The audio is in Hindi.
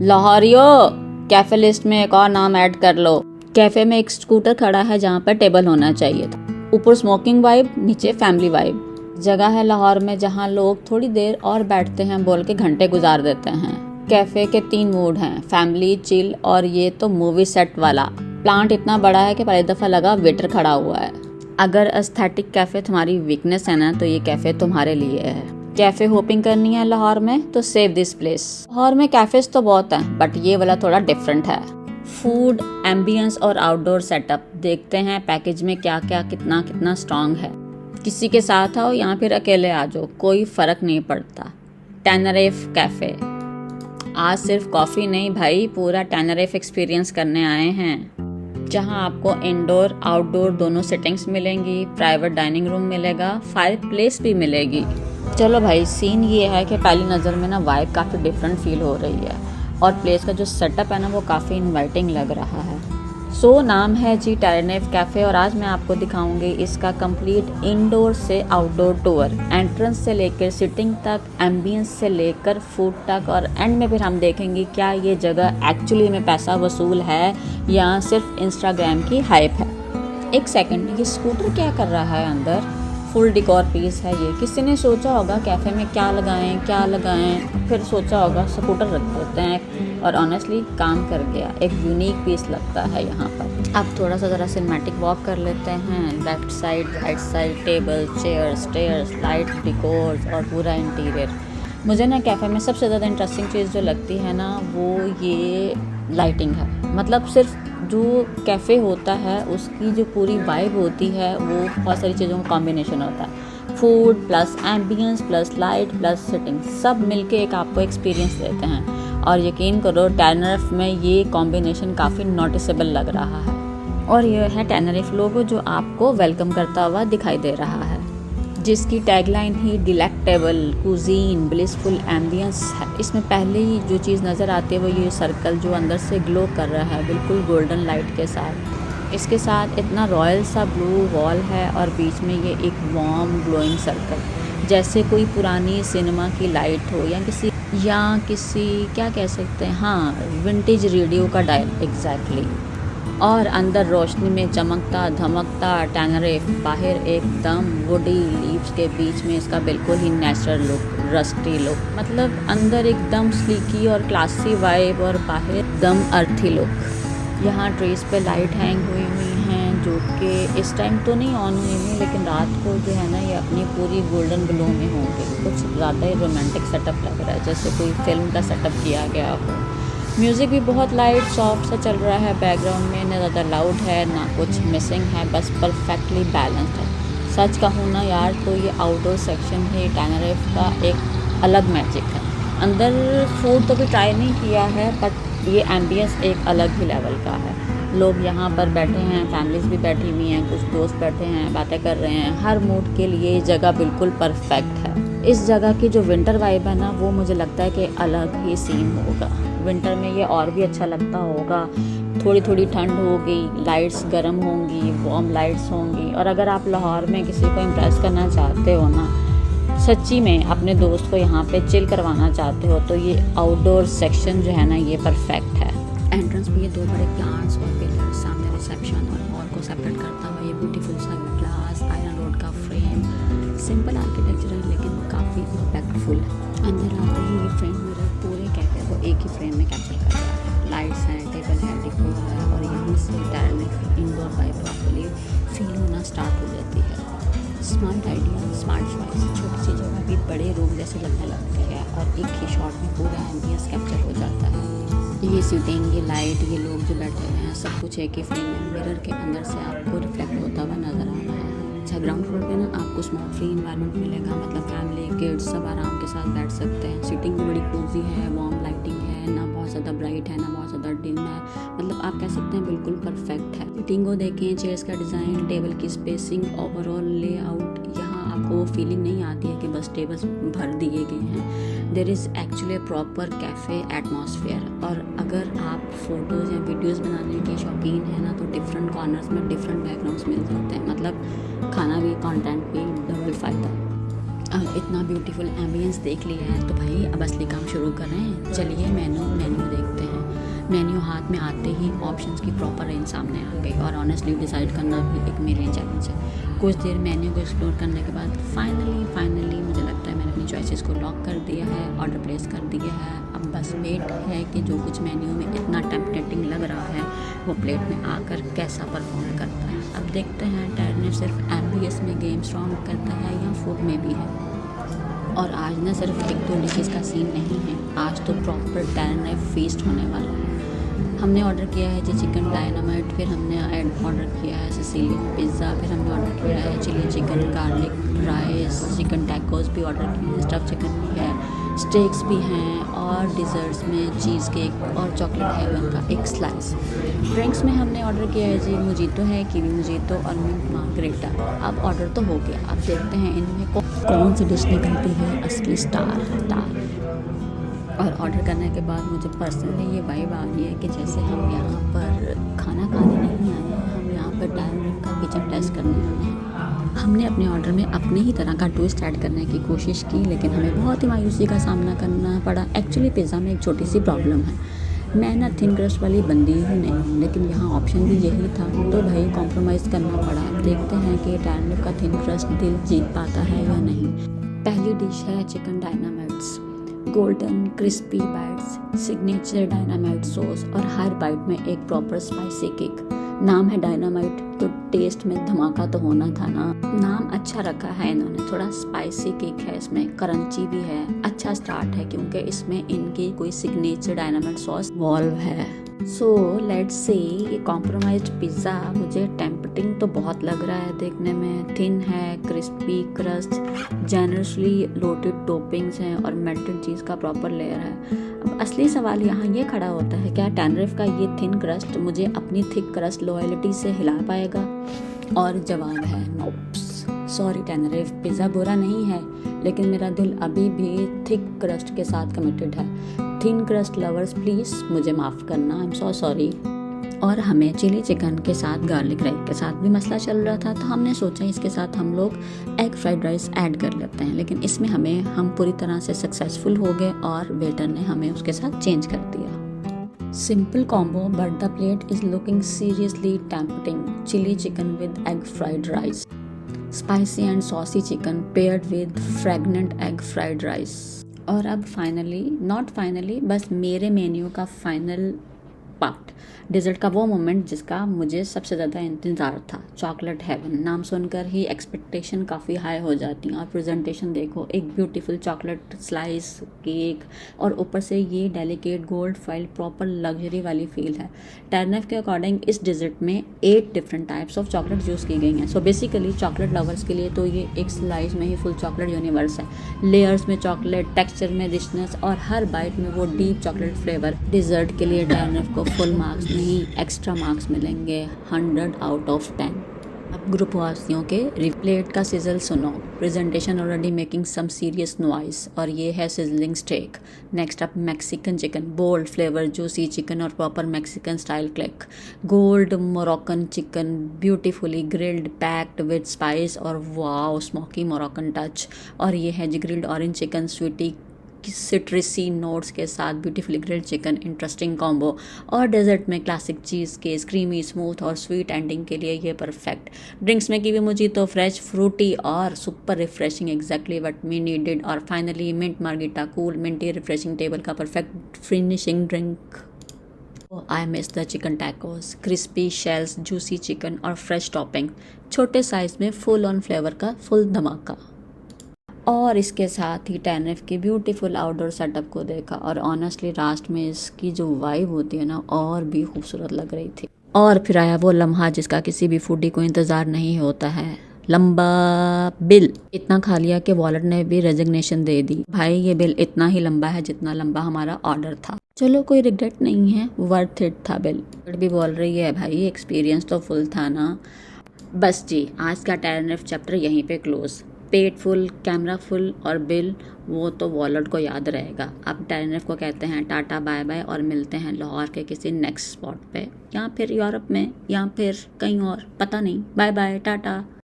लाहौरियो, कैफे लिस्ट में एक और नाम ऐड कर लो। कैफे में एक स्कूटर खड़ा है जहाँ पर टेबल होना चाहिए था। ऊपर स्मोकिंग वाइब, नीचे फैमिली वाइब। जगह है लाहौर में जहाँ लोग थोड़ी देर और बैठते हैं बोल के घंटे गुजार देते हैं। कैफे के 3 मूड हैं, फैमिली, चिल और ये तो मूवी सेट वाला। प्लांट इतना बड़ा है कि पहली दफा लगा वेटर खड़ा हुआ है। अगर एस्थेटिक कैफे तुम्हारी वीकनेस है ना, तो ये कैफे तुम्हारे लिए है। कैफे होपिंग करनी है लाहौर में तो सेव दिस प्लेस। लाहौर में कैफेज तो बहुत हैं, बट ये वाला थोड़ा डिफरेंट है। फूड, एम्बियंस और आउटडोर सेटअप देखते हैं पैकेज में क्या क्या कितना कितना स्ट्रांग है। किसी के साथ आओ या फिर अकेले आ जाओ, कोई फर्क नहीं पड़ता। टेनरिफ कैफे, आज सिर्फ कॉफी नहीं भाई, पूरा टेनरिफ एक्सपीरियंस करने आए हैं, जहां आपको इंडोर आउटडोर दोनों सेटिंग्स मिलेंगी। प्राइवेट डाइनिंग रूम मिलेगा, फायर प्लेस भी मिलेगी। चलो भाई, सीन ये है कि पहली नज़र में ना वाइब काफ़ी डिफरेंट फील हो रही है और प्लेस का जो सेटअप है ना वो काफ़ी इनवाइटिंग लग रहा है। नाम है जी टेनरिफ कैफ़े और आज मैं आपको दिखाऊंगी इसका कंप्लीट इंडोर से आउटडोर टूर, एंट्रेंस से लेकर सिटिंग तक, एम्बियंस से लेकर फूड तक, और एंड में फिर हम देखेंगे क्या ये जगह एक्चुअली में पैसा वसूल है या सिर्फ इंस्टाग्राम की हाइप है। एक सेकंड, ये स्कूटर क्या कर रहा है अंदर? फुल डिकॉर पीस है ये। किसी ने सोचा होगा कैफ़े में क्या लगाएं, फिर सोचा होगा स्कूटर रख देते हैं, और ऑनेस्टली काम कर गया। एक यूनिक पीस लगता है यहाँ पर। अब थोड़ा सा ज़रा सिनेमैटिक वॉक कर लेते हैं। Left side, right side, table, chairs, stairs, light, decors और पूरा इंटीरियर। मुझे ना कैफ़े में सबसे ज़्यादा इंटरेस्टिंग चीज़ जो लगती है ना वो ये लाइटिंग है। मतलब सिर्फ जो कैफ़े होता है उसकी जो पूरी वाइब होती है वो बहुत सारी चीज़ों का कॉम्बिनेशन होता है। Food plus ambience plus light plus sitting, सब मिलके एक आपको एक्सपीरियंस देते हैं। और यकीन करो टेनरिफ में ये कॉम्बिनेशन काफ़ी नोटिसेबल लग रहा है। और ये है टेनरिफ लोगो जो आपको वेलकम करता हुआ दिखाई दे रहा है, जिसकी टैगलाइन ही डिलेक्टेबल कुजीन ब्लिसफुल एम्बियंस है। इसमें पहले ही जो चीज़ नज़र आती है वो ये सर्कल जो अंदर से ग्लो कर रहा है बिल्कुल गोल्डन लाइट के साथ। इसके साथ इतना रॉयल सा ब्लू वॉल है और बीच में ये एक वार्म ग्लोइंग सर्कल, जैसे कोई पुरानी सिनेमा की लाइट हो या किसी क्या कह सकते हैं, हाँ, विंटेज रेडियो का डायल एग्जैक्टली। और अंदर रोशनी में चमकता धमकता टेनरिफ, बाहर एकदम वुडी लीव्स के बीच में इसका बिल्कुल ही नेचुरल लुक, रस्टी लुक। मतलब अंदर एकदम स्लीकी और क्लासी वाइब और बाहर एकदम अर्थी लुक। यहाँ ट्रीज पे लाइट हैंग हुई हैं जो कि इस टाइम तो नहीं ऑन हुई हुई, लेकिन रात को जो है ना ये अपनी पूरी गोल्डन ग्लो में होंगे। कुछ ज़्यादा ही रोमांटिक सेटअप लग रहा है, जैसे कोई फिल्म का सेटअप किया गया हो। म्यूज़िक भी बहुत लाइट सॉफ्ट सा चल रहा है बैकग्राउंड में, ना ज़्यादा लाउड है ना कुछ मिसिंग है, बस परफेक्टली बैलेंस्ड है। सच कहूँ ना यार तो ये आउटडोर सेक्शन ही टेनरिफ का एक अलग मैजिक है। अंदर फूड तो भी ट्राई नहीं किया है, बट ये एम्बियंस एक अलग ही लेवल का है। लोग यहाँ पर बैठे हैं, फैमिलीज भी बैठी हुई हैं, कुछ दोस्त बैठे हैं, बातें कर रहे हैं। हर मूड के लिए ये जगह बिल्कुल परफेक्ट है। इस जगह की जो विंटर वाइब है ना वो मुझे लगता है कि अलग ही सीन होगा। विंटर में ये और भी अच्छा लगता होगा। थोड़ी थोड़ी ठंड होगी, लाइट्स गर्म होंगी, वार्म लाइट्स होंगी। और अगर आप लाहौर में किसी को इम्प्रेस करना चाहते हो ना, सच्ची में अपने दोस्त को यहाँ पे चिल करवाना चाहते हो, तो ये आउटडोर सेक्शन जो है ना ये परफेक्ट है। एंट्रेंस पे ये 2 बड़े प्लांट्स और पिलर, सामने रिसेप्शन और हॉल को सेपरेट करता हुआ ये ब्यूटीफुल सा ग्लास आयरन रोड का फ्रेम। सिंपल आर्किटेक्चर है लेकिन काफ़ी इम्पैक्टफुल है। अंदर आते ही ये फ्रेम मिरर पूरे कैफे को एक ही फ्रेम में कैप्चर कर रहा है। लाइट्स हैं, टेबल है, डिकोर है और यहाँ से टेनरिफ इंडोर वाइब प्रॉपर्ली फील होना स्टार्ट हो जाती है। स्मार्ट आइडिया, स्मार्ट चॉइस, छोटी सी जगह भी बड़े रूम जैसे लगने लगते हैं और एक ही शॉट में पूरा एम्बियंस कैप्चर हो जाता है। ये सीटिंग, ये लाइट, ये लोग जो बैठे हुए हैं, सब कुछ एक ही फ्रेम में मिरर के अंदर से आपको रिफ्लेक्ट होता हुआ नजर आ रहा है। अच्छा, ग्राउंड फ्लोर पे ना आपको स्मोक फ्री इन्वायरमेंट मिलेगा, मतलब फैमिली किड्स सब आराम के साथ बैठ सकते हैं। सीटिंग भी बड़ी कोजी है, वार्म लाइटिंग है, ना बहुत ज़्यादा ब्राइट है ना बहुत ज़्यादा डिम है, मतलब आप कह सकते हैं बिल्कुल परफेक्ट है। सीटिंग को देखें, चेयर्स का डिज़ाइन, टेबल की स्पेसिंग, ओवरऑल लेआउट, यहाँ आपको वो फीलिंग नहीं आती है कि बस टेबल्स भर दिए गए हैं। There is actually proper cafe atmosphere. और अगर आप फ़ोटोज़ या वीडियोज़ बनाने के शौकीन हैं ना, तो डिफरेंट कॉर्नर्स में डिफरेंट बैकग्राउंड्स मिल जाते हैं, मतलब खाना भी कंटेंट भी डबल फ़ायदा। अब इतना ब्यूटीफुल एम्बियंस देख लिया है तो भाई अब असली काम शुरू कर रहे हैं। चलिए मेन्यू देखते हैं। मेन्यू हाथ में आते ही ऑप्शंस की प्रॉपर रेंज सामने आ गई और ऑनेस्टली डिसाइड करना भी एक मेरे लिए चैलेंज है। कुछ देर मेन्यू को एक्सप्लोर करने के बाद फाइनली मुझे लगता है मैंने अपनी चॉइसेस को लॉक कर दिया है, ऑर्डर प्लेस कर दिया है। अब बस वेट है कि जो कुछ मेन्यू में इतना टेम्पटेटिंग लग रहा है वो प्लेट में आकर कैसा परफॉर्म करता है। अब देखते हैं टायरनेफ सिर्फ एमबीएस में गेम स्ट्रॉन्ग करता है या फूड में भी है। और आज ना सिर्फ 1-2 डिशेज़ का सीन नहीं है, आज तो प्रॉपर टायरनेफ फीस्ट होने वाला है। हमने ऑर्डर किया है जी चिकन डायनामाइट, फिर हमने ऑर्डर किया है सिसिलियन पिज़्ज़ा, फिर हमने ऑर्डर किया है chilli chicken, garlic rice, chicken tacos भी ऑर्डर किए हैं, स्टफ़ चिकन भी है, स्टेक्स भी हैं और डिज़र्ट्स में चीज़ केक और चॉकलेट हेवन का एक स्लाइस। ड्रिंक्स में हमने ऑर्डर किया है जी मोजितो है, कीवी मोजितो और मिंट मार्गरेटा। अब ऑर्डर तो हो गया, अब देखते हैं इनमें कौन सी डिश निकलती है असली स्टार। और ऑर्डर करने के बाद मुझे पर्सनली ये वाइब आ रही है कि जैसे हम यहाँ पर खाना खाने नहीं आए हैं, हम यहाँ पर टायरनेफ का किचन टेस्ट करने आए हैं। हमने अपने ऑर्डर में अपने ही तरह का ट्विस्ट ऐड करने की कोशिश की, लेकिन हमें बहुत ही मायूसी का सामना करना पड़ा। एक्चुअली पिज़्ज़ा में एक छोटी सी प्रॉब्लम है, मैं ना थिन क्रस्ट वाली बंदी ही नहीं, लेकिन यहाँ ऑप्शन भी यही था तो भाई कॉम्प्रोमाइज़ करना पड़ा। अब देखते हैं कि टायरनेफ का थिन क्रस्ट दिल जीत पाता है या नहीं। पहली डिश है chicken dynamites, golden crispy bytes, signature dynamite sauce और हर बाइट में एक प्रॉपर स्पाइसी किक। नाम है डायनामाइट तो टेस्ट में धमाका तो होना था ना। नाम अच्छा रखा है इन्होंने, थोड़ा स्पाइसी किक है इसमें, क्रंची भी है, अच्छा स्टार्ट है क्योंकि इसमें इनकी कोई सिग्नेचर डायनामाइट सॉस वॉल्व है। सो लेट्स सी, ये कॉम्प्रोमाइज्ड पिज़्ज़ा मुझे टेम्पटिंग तो बहुत लग रहा है देखने में। थिन है, क्रिस्पी क्रस्ट, जेनरसली लोटेड टॉपिंग्स हैं और मेल्टेड चीज़ का प्रॉपर लेयर है। अब असली सवाल यहाँ ये खड़ा होता है, क्या टायरनेफ का ये थिन क्रस्ट मुझे अपनी थिक क्रस्ट लॉयल्टी से हिला पाएगा? और जवाब है नोप्स। सॉरी टायरनेफ, पिज़्ज़ा बुरा नहीं है, लेकिन मेरा दिल अभी भी थिक क्रस्ट के साथ कमिटेड है। थिन क्रस्ट लवर्स प्लीज़ मुझे माफ़ करना, आई एम सो सॉरी। और हमें चिली चिकन के साथ गार्लिक राइस के साथ भी मसला चल रहा था, तो हमने सोचा इसके साथ हम लोग एग फ्राइड राइस ऐड कर लेते हैं, लेकिन इसमें हम पूरी तरह से सक्सेसफुल हो गए और वेटर ने हमें उसके साथ चेंज कर दिया। Simple combo but the plate is looking seriously tempting. Chilli chicken with egg fried rice, spicy and saucy chicken paired with fragrant egg fried rice. और अब फाइनली बस मेरे मेन्यू का फाइनल पार्ट, डिज़र्ट का वो मोमेंट जिसका मुझे सबसे ज़्यादा इंतज़ार था, चॉकलेट हेवन। नाम सुनकर ही एक्सपेक्टेशन काफ़ी हाई हो जाती हैं और प्रेजेंटेशन देखो, एक ब्यूटीफुल चॉकलेट स्लाइस केक और ऊपर से ये delicate gold foil, proper luxury वाली फील है। टायरनेफ के अकॉर्डिंग इस डिज़र्ट में 8 different types of chocolate use की गई हैं। सो बेसिकली चॉकलेट लवर्स के लिए तो ये एक स्लाइस में ही फुल चॉकलेट यूनिवर्स है, लेयर्स में चॉकलेट, टेक्सचर में रिचनेस और हर बाइट में वो डीप चॉकलेट फ्लेवर। डिज़र्ट के लिए टायरनेफ को फुल मार्क्स नहीं एक्स्ट्रा मार्क्स मिलेंगे, 100 आउट ऑफ 10। अब ग्रुप वासियों के रिप्लेट का सिजल सुनो, presentation already making some serious noise. और ये है sizzling steak. Next up Mexican chicken, bold flavour juicy chicken और proper Mexican style click. Gold Moroccan chicken, beautifully grilled packed with spice और वाओ स्मोकी मोरक्कन टच। और ये है जी grilled orange chicken, sweety citrusy notes के साथ beautifully grilled chicken, interesting combo. और डेजर्ट में classic cheesecake, creamy smooth और स्वीट एंडिंग के लिए ये परफेक्ट। ड्रिंक्स में कीवी मोजितो, फ्रेश फ्रूटी और super refreshing, exactly what we needed. और finally mint margarita, cool minty refreshing, table का perfect finishing drink. I miss the chicken tacos, crispy shells, juicy chicken और फ्रेश टॉपिंग, छोटे साइज में फुल ऑन फ्लेवर का फुल धमाका। और इसके साथ ही टायरनेफ की ब्यूटीफुल आउटडोर सेटअप को देखा और ऑनेस्टली लास्ट में इसकी जो वाइब होती है ना, और भी खूबसूरत लग रही थी। और फिर आया वो लम्हा जिसका किसी भी फूडी को इंतज़ार नहीं होता है, लंबा बिल। इतना खा लिया कि वॉलेट ने भी रेजिग्नेशन दे दी, भाई ये बिल इतना ही लंबा है जितना लंबा हमारा ऑर्डर था। चलो कोई रिग्रेट नहीं है, वर्थ इट था बिल। भी बोल रही है भाई एक्सपीरियंस तो फुल था ना। बस जी, आज का टायरनेफ चैप्टर यहीं पे क्लोज। पेट फुल, कैमरा फुल और बिल वो तो वॉलेट को याद रहेगा। अब टायरनेफ को कहते हैं टाटा बाय बाय और मिलते हैं लाहौर के किसी नेक्स्ट स्पॉट पे, या फिर यूरोप में या फिर कहीं और, पता नहीं। Bye bye, Tata.